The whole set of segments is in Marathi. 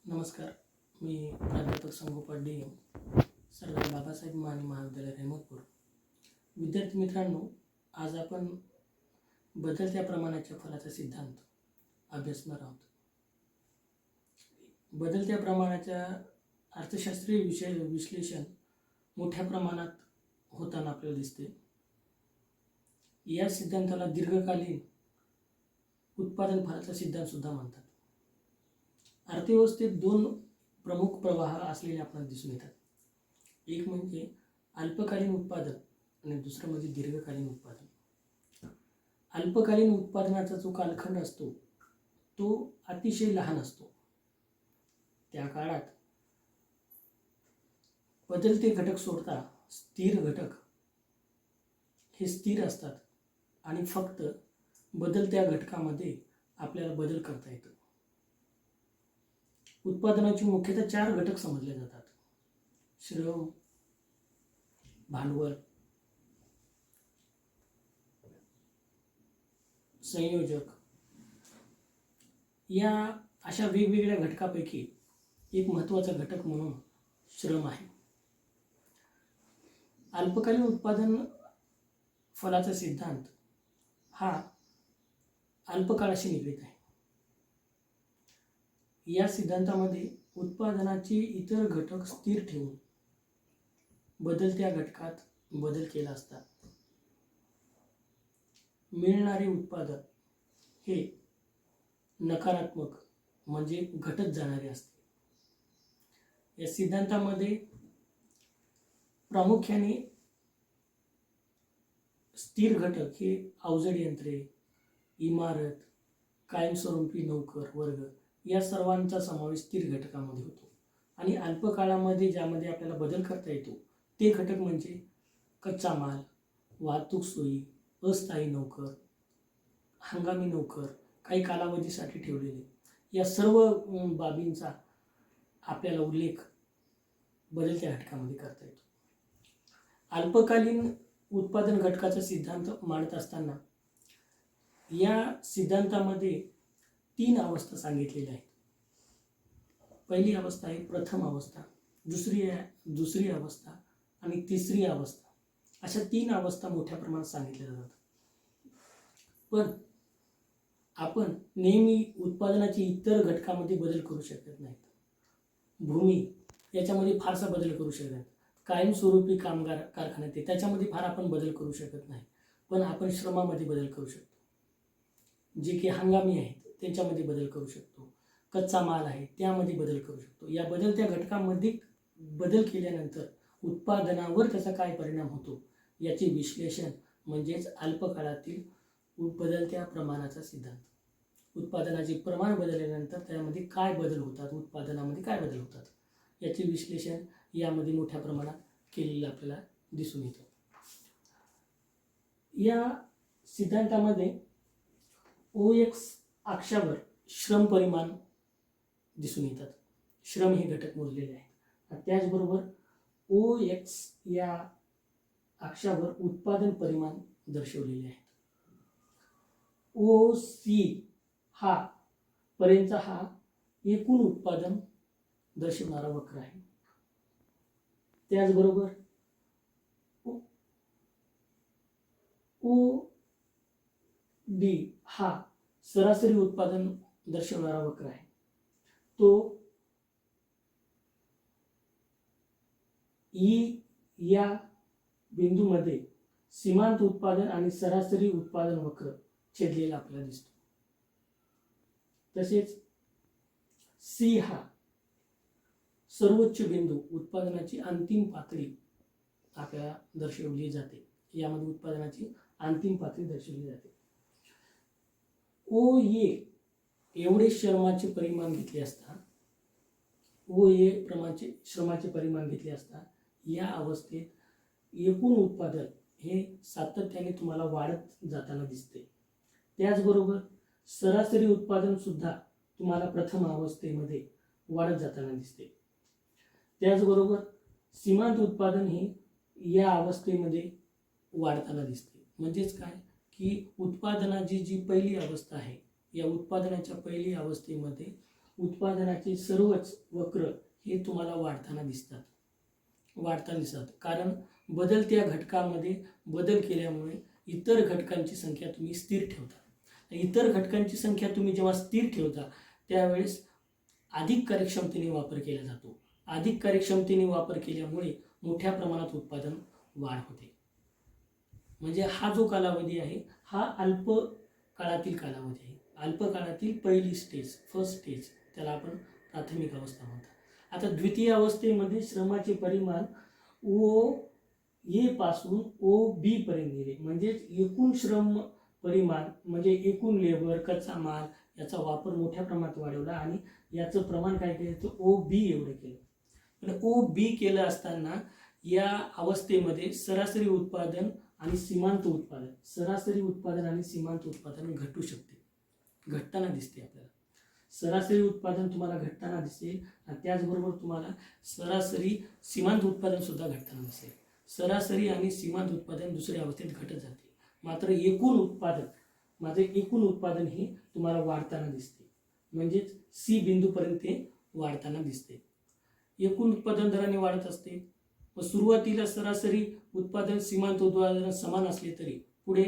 नमस्कार. मी प्राध्यापक संगोपाल डी एम, सरदार बाबासाहेब माने महाविद्यालय अहमदपूर. विद्यार्थी मित्रांनो, आज आपण बदलत्या प्रमाणाच्या फलाचा सिद्धांत अभ्यासणार आहोत. बदलत्या प्रमाणाच्या अर्थशास्त्रीय विश्लेषण मोठ्या प्रमाणात होताना आपल्याला दिसते. या सिद्धांताला दीर्घकालीन उत्पादन फलाचा सिद्धांत सुद्धा म्हणतात. अर्थव्यवस्थेत दोन प्रमुख प्रवाह असलेले आपल्याला दिसून येतात. एक म्हणजे अल्पकालीन उत्पादन आणि दुसरं म्हणजे दीर्घकालीन उत्पादन. अल्पकालीन उत्पादनाचा जो कालखंड असतो तो अतिशय लहान असतो. त्या काळात बदलते घटक सोडता स्थिर घटक हे स्थिर असतात आणि फक्त बदलत्या घटकामध्ये आपल्याला बदल करता येतो. उत्पादनाचे मुख्यतः 4 घटक समजले जातात: श्रम, भांडवल, संयोजक. या अशा वेगवेगळ्या घटकापैकी एक महत्त्वाचा घटक म्हणून श्रम आहे. अल्पकालीन उत्पादन फलाचा सिद्धांत हा अल्पकाळाशी निगडीत आहे. या सिद्धांतामध्ये उत्पादनाचे इतर घटक स्थिर ठेवून बदलत्या घटकात बदल केला असता मिळणारे उत्पादन हे नकारात्मक म्हणजे घटत जाणारे असते. या सिद्धांतामध्ये प्रामुख्याने स्थिर घटक हे अवजड यंत्रे, इमारत, कायमस्वरूपी नोकर वर्ग या सर्वांचा समावेश स्थिर घटकामध्ये होतो. आणि अल्पकाळामध्ये ज्यामध्ये आपल्याला बदल करता येतो ते घटक म्हणजे कच्चा माल, वाहतूक सोयी, अस्थायी नोकर, हंगामी नोकर, काही कालावधीसाठी ठेवलेले, या सर्व बाबींचा आपल्याला उल्लेख बदलत्या घटकामध्ये करता येतो. अल्पकालीन उत्पादन घटकाचा सिद्धांत मांडत असताना या सिद्धांतामध्ये 3 अवस्था सांगितलेल्या आहेत. पहिली अवस्था आहे प्रथम अवस्था, दुसरी अवस्था आणि तिसरी अवस्था. अशा 3 अवस्था मोठ्या प्रमाणात सांगितल्या जातात. पण आपण नेहमी उत्पादनाची इतर घटकामध्ये बदल करू शकत नाहीत. भूमी याच्यामध्ये फारसा बदल करू शकत नाहीत. कायमस्वरूपी कामगार कारखान्यात त्याच्यामध्ये फार आपण बदल करू शकत नाही. पण आपण श्रमामध्ये बदल करू शकतो. जे की हंगामी आहेत त्यांच्यामध्ये बदल करू शकतो. कच्चा माल आहे त्यामध्ये बदल करू शकतो. या बदलत्या घटकांमध्ये बदल केल्यानंतर उत्पादनावर त्याचा काय परिणाम होतो याचे विश्लेषण म्हणजेच अल्पकाळातील बदलत्या प्रमाणाचा सिद्धांत. उत्पादनाचे प्रमाण बदलल्यानंतर त्यामध्ये काय बदल होतात, उत्पादनामध्ये काय बदल होतात याचे विश्लेषण यामध्ये मोठ्या प्रमाणात केलेलं आपल्याला दिसून येतं. या सिद्धांतामध्ये OX अक्षावर श्रम परिमाण दिसून येतात. श्रम हे घटक मोजलेले आहेत. त्याचबरोबर OX या अक्षावर उत्पादन परिमाण दर्शवलेले आहेत. OC हा पर्यंतचा हा एकूण उत्पादन दर्शवणारा वक्र आहे. त्याचबरोबर OD हा सरासरी उत्पादन दर्शवणारा वक्र आहे. तो ई या बिंदूमध्ये सीमांत उत्पादन आणि सरासरी उत्पादन वक्र छेदलेला आपल्याला दिसतो. तसेच C हा सर्वोच्च बिंदू उत्पादनाची अंतिम पातळी आपल्याला दर्शवली जाते. यामध्ये उत्पादनाची अंतिम पातळी दर्शवली जाते. OA एवढे श्रमाचे परिमाण घेतले असता श्रमाचे परिमाण घेतले असता या अवस्थेत एकूण उत्पादन हे सातत्याने तुम्हाला वाढत जाताना दिसते. त्याचबरोबर सरासरी उत्पादन सुद्धा तुम्हाला प्रथम अवस्थेमध्ये वाढत जाताना दिसते. त्याचबरोबर सीमांत उत्पादन हे या अवस्थेमध्ये वाढताना दिसते. म्हणजेच काय की उत्पादनाची जी पहिली अवस्था आहे या उत्पादनाच्या पहिली अवस्थेमध्ये उत्पादनाचे सर्वच वक्र हे तुम्हाला वाढताना दिसतात. कारण बदलत्या घटकामध्ये बदल केल्यामुळे इतर घटकांची संख्या तुम्ही स्थिर ठेवता. इतर घटकांची संख्या तुम्ही जेव्हा स्थिर ठेवता त्यावेळेस अधिक कार्यक्षमतेने वापर केला जातो. अधिक कार्यक्षमतेने वापर केल्यामुळे मोठ्या प्रमाणात उत्पादन वाढ होते. म्हणजे हा जो कालावधी आहे हा अल्प काळातील कालावधी आहे. अल्प काळातील पहिली स्टेज, फर्स्ट स्टेज, त्याला आपण प्राथमिक अवस्था म्हणतात. आता द्वितीय अवस्थेमध्ये श्रमाचे परिमाण ओ ए पासून ओ बी पर्यंत गेले. म्हणजेच एकूण श्रम परिमाण म्हणजे एकूण लेबर, कच्चा माल याचा वापर मोठ्या प्रमाणात वाढवला आणि याचं प्रमाण काय केलं तर ओ बी एवढं केलं. पण ओ बी केलं असताना या अवस्थेमध्ये सरासरी उत्पादन आणि सीमांत उत्पादन, सरासरी उत्पादन आणि सीमांत उत्पादन घटू शकते, घटताना दिसते आपल्याला. सरासरी उत्पादन तुम्हाला घटताना दिसेल आणि त्याचबरोबर तुम्हाला सरासरी सीमांत उत्पादन सुद्धा घटताना दिसेल. सरासरी आणि सीमांत उत्पादन दुसऱ्या अवस्थेत घटत जाते. मात्र एकूण उत्पादन हे तुम्हाला वाढताना दिसते. म्हणजेच सी बिंदूपर्यंत ते वाढताना दिसते. एकूण उत्पादन दराने वाढत असते. व सुरुवातीला सरासरी उत्पादन सीमांत उत्पादन समान असले तरी पुढे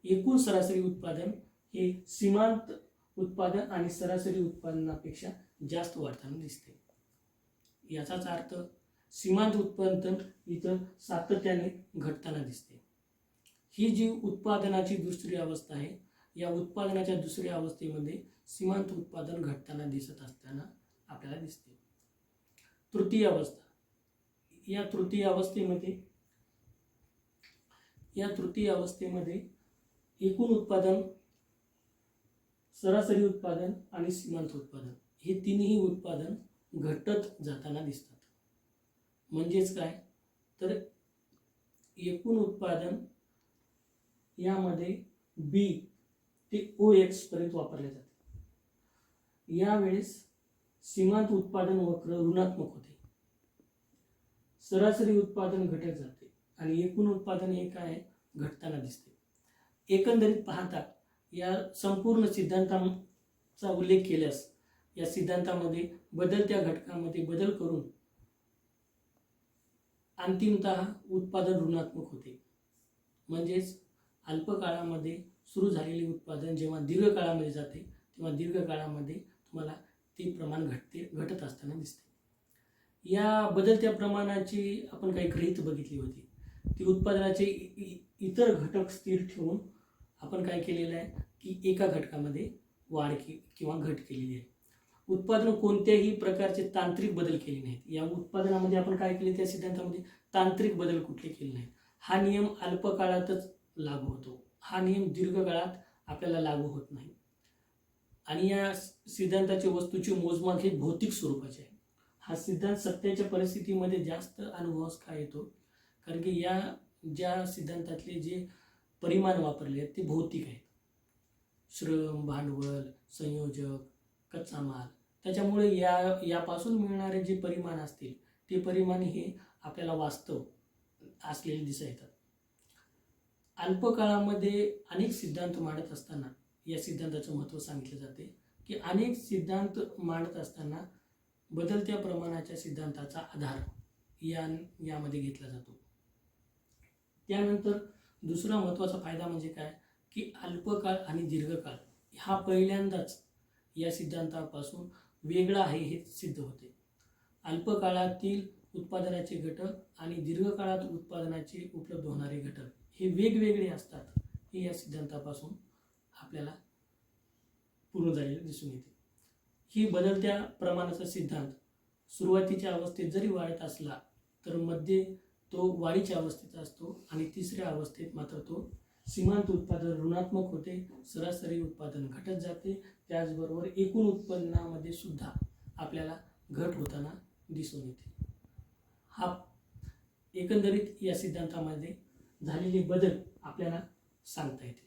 एकूण सरासरी उत्पादन हे सीमांत उत्पादन आणि सरासरी उत्पादनापेक्षा जास्त वाढताना दिसते. याचाच अर्थ सीमांत उत्पादन इथं सातत्याने घटताना दिसते. ही जी उत्पादनाची दुसरी अवस्था आहे, या उत्पादनाच्या दुसऱ्या अवस्थेमध्ये सीमांत उत्पादन घटताना दिसत असताना आपल्याला दिसते. तृतीय अवस्था, या तृतीय अवस्थेमध्ये एकूण उत्पादन, सरासरी उत्पादन आणि सीमांत उत्पादन हे तिन्ही उत्पादन घटत जाताना दिसतात. म्हणजेच काय तर एकूण उत्पादन यामध्ये बी ते ओ एक्स पर्यंत वापरले जाते. यावेळेस सीमांत उत्पादन वक्र ऋणात्मक होते, सरासरी उत्पादन घटत जाते आणि एकूण उत्पादन हे काय घटताना दिसते. एकंदरीत पाहता या संपूर्ण सिद्धांताचा उल्लेख केल्यास या सिद्धांतामध्ये बदलत्या घटकामध्ये बदल करून अंतिमतः उत्पादन ऋणात्मक होते. म्हणजेच अल्प काळामध्ये सुरू झालेले उत्पादन जेव्हा दीर्घ काळामध्ये जाते तेव्हा दीर्घ काळामध्ये तुम्हाला ते प्रमाण घटत असताना दिसते. या बदलत्या प्रमाणाची आपण काही गृहीत बघितली होती. ती उत्पादनाचे इतर घटक स्थिर ठेवून आपण काय केलेलं आहे की एका घटकामध्ये वाढ किंवा घट केलेली आहे. उत्पादन कोणत्याही प्रकारचे तांत्रिक बदल केले नाहीत. या उत्पादनामध्ये आपण काय केले, त्या सिद्धांतामध्ये तांत्रिक बदल कुठले केले नाहीत. हा नियम अल्प काळातच लागू होतो. हा नियम दीर्घ काळात आपल्याला लागू होत नाही. आणि या सिद्धांताच्या वस्तूचे मोजमाप हे भौतिक स्वरूपाचे आहे. हा सिद्धांत सत्याच्या परिस्थितीमध्ये जास्त अनुभवास का येतो, कारण की या ज्या सिद्धांतातले जे परिमाण वापरले आहेत ते भौतिक आहेत. श्रम, भांडवल, संयोजक, कच्चा माल, त्याच्यामुळे यापासून मिळणारे जे परिमाण असतील ते परिमाण हे आपल्याला वास्तव असलेले दिसत येतात. अल्प काळामध्ये अनेक सिद्धांत मांडत असताना या सिद्धांताचं महत्त्व सांगितले जाते की अनेक सिद्धांत मांडत असताना बदलत्या प्रमाणाच्या सिद्धांताचा आधार यामध्ये घेतला जातो. त्यानंतर दुसरा महत्त्वाचा फायदा म्हणजे काय की अल्पकाळ आणि दीर्घकाळ हा पहिल्यांदाच या सिद्धांतापासून वेगळा आहे हे सिद्ध होते. अल्पकाळातील उत्पादनाचे घटक आणि दीर्घकाळात उत्पादनाचे उपलब्ध होणारे घटक हे वेगवेगळे असतात हे या सिद्धांतापासून आपल्याला पूर्ण झालेले दिसून येते. ही बदलत्या प्रमाणाचा सिद्धांत सुरुवातीच्या अवस्थेत जरी वाढत असला तर मध्ये तो वाढीच्या अवस्थेत असतो आणि तिसऱ्या अवस्थेत मात्र तो सीमांत उत्पादन ऋणात्मक होते, सरासरी उत्पादन घटत जाते, त्याचबरोबर एकूण उत्पन्नामध्ये सुद्धा आपल्याला घट होताना दिसून येते. हा एकंदरीत या सिद्धांतामध्ये झालेले बदल आपल्याला सांगता येते.